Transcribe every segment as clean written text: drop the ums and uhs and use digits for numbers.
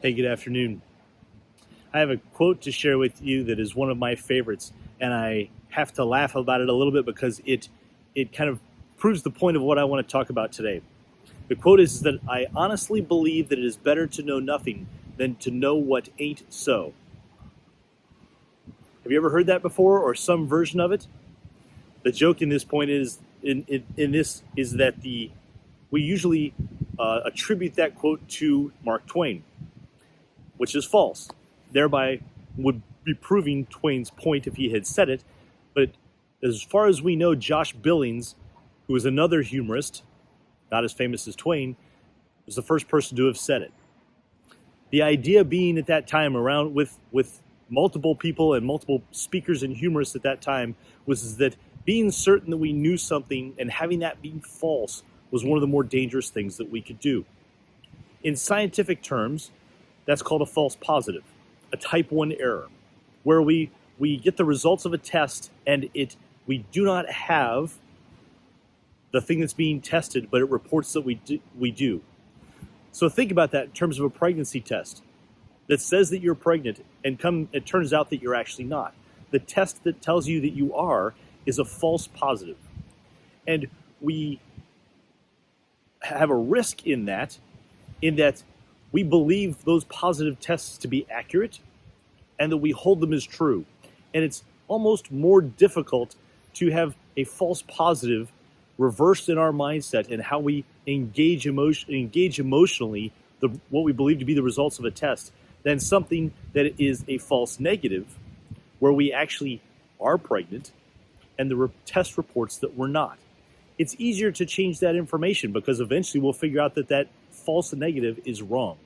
Hey, good afternoon. I have a quote to share with you that is one of my favorites, and I have to laugh about it a little bit because it kind of proves the point of what I want to talk about today. The quote is that I honestly believe that it is better to know nothing than to know what ain't so. Have you ever heard that before, or some version of it? The joke in this point is in this is that we usually attribute that quote to Mark Twain, which is false, thereby would be proving Twain's point if he had said it. But as far as we know, Josh Billings, who is another humorist, not as famous as Twain, was the first person to have said it. The idea being at that time, around with multiple people and multiple speakers and humorists at that time, was that being certain that we knew something and having that be false was one of the more dangerous things that we could do. In scientific terms, that's called a false positive, a type 1 error, where we get the results of a test and we do not have the thing that's being tested, but it reports that we do. So think about that in terms of a pregnancy test that says that you're pregnant, and it turns out that you're actually not. The test that tells you that you are is a false positive. And we have a risk in that we believe those positive tests to be accurate and that we hold them as true. And it's almost more difficult to have a false positive reversed in our mindset and how we engage emotionally what we believe to be the results of a test than something that is a false negative where we actually are pregnant and the test reports that we're not. It's easier to change that information because eventually we'll figure out that false negative is wrong.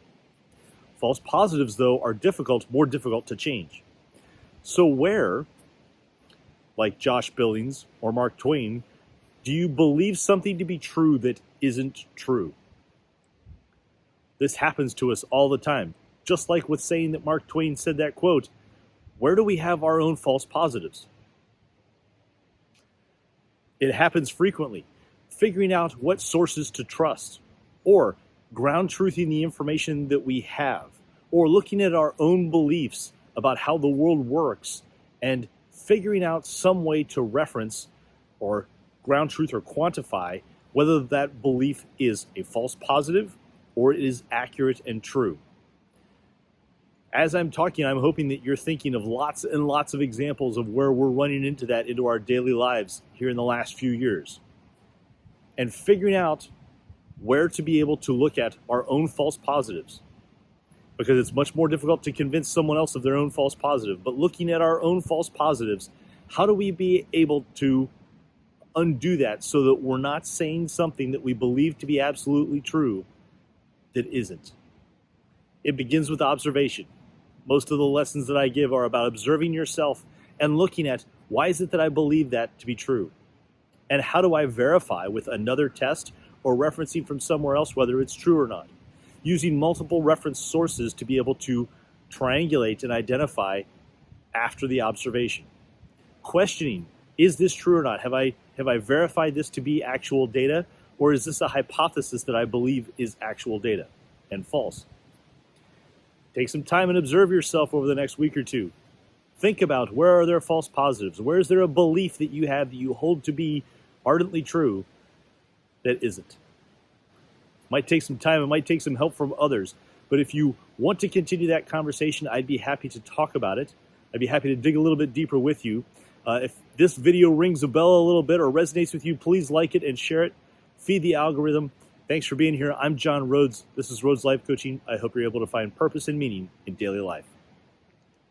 False positives, though, are more difficult to change. So where, like Josh Billings or Mark Twain, do you believe something to be true that isn't true? This happens to us all the time. Just like with saying that Mark Twain said that quote, where do we have our own false positives? It happens frequently. Figuring out what sources to trust, or ground truthing the information that we have, or looking at our own beliefs about how the world works and figuring out some way to reference or ground truth or quantify whether that belief is a false positive or it is accurate and true. As I'm talking, I'm hoping that you're thinking of lots and lots of examples of where we're running into our daily lives here in the last few years. And figuring out where to be able to look at our own false positives. Because it's much more difficult to convince someone else of their own false positive. But looking at our own false positives, how do we be able to undo that so that we're not saying something that we believe to be absolutely true that isn't? It begins with observation. Most of the lessons that I give are about observing yourself and looking at why is it that I believe that to be true? And how do I verify with another test or referencing from somewhere else whether it's true or not? Using multiple reference sources to be able to triangulate and identify after the observation. Questioning, is this true or not? Have I verified this to be actual data, or is this a hypothesis that I believe is actual data and false? Take some time and observe yourself over the next week or two. Think about, where are there false positives? Where is there a belief that you have that you hold to be ardently true that isn't? Might take some time, it might take some help from others, but if you want to continue that conversation, I'd be happy to talk about it. I'd be happy to dig a little bit deeper with you. If this video rings a bell a little bit or resonates with you, please like it and share it. Feed the algorithm. Thanks for being here. I'm John Rhoads. This is Rhoads Life Coaching. I hope you're able to find purpose and meaning in daily life.